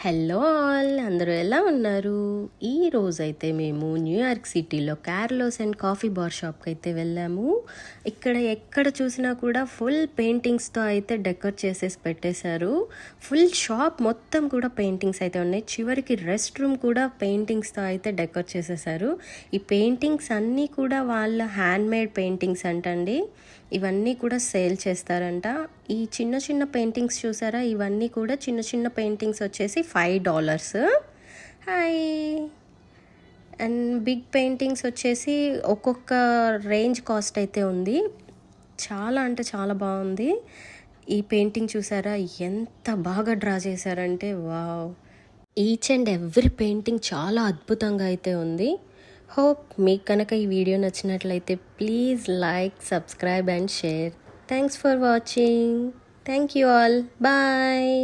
Hello all, అందరూ ఎలా ఉన్నారు? ఈ రోజైతే మేము న్యూయార్క్ సిటీలో కార్లోస్ అండ్ కాఫీ బార్ షాప్కి అయితే వెళ్ళాము. ఇక్కడ ఎక్కడ చూసినా కూడా ఫుల్ పెయింటింగ్స్తో అయితే డెకరేట్ చేసేసి పెట్టేశారు. ఫుల్ షాప్ మొత్తం కూడా పెయింటింగ్స్ అయితే ఉన్నాయి. చివరికి రెస్ట్ రూమ్ కూడా పెయింటింగ్స్తో అయితే డెకరేట్ చేసేసారు. ఈ పెయింటింగ్స్ అన్నీ కూడా వాళ్ళ హ్యాండ్ మేడ్ పెయింటింగ్స్ అంటండి. ఇవన్నీ కూడా సేల్ చేస్తారంట. ఈ చిన్న చిన్న పెయింటింగ్స్ చూసారా, ఇవన్నీ కూడా చిన్న చిన్న పెయింటింగ్స్ వచ్చేసి $5. హాయ్. అండ్ బిగ్ పెయింటింగ్స్ వచ్చేసి ఒక్కొక్క రేంజ్ కాస్ట్ అయితే ఉంది. చాలా అంటే చాలా బాగుంది. ఈ పెయింటింగ్ చూసారా, ఎంత బాగా డ్రా చేశారంటే wow. Each and every painting చాలా అద్భుతంగా అయితే ఉంది. హోప్ మీకు కనుక ఈ వీడియో నచ్చినట్లయితే please like, subscribe and share. Thanks for watching. Thank you all. Bye.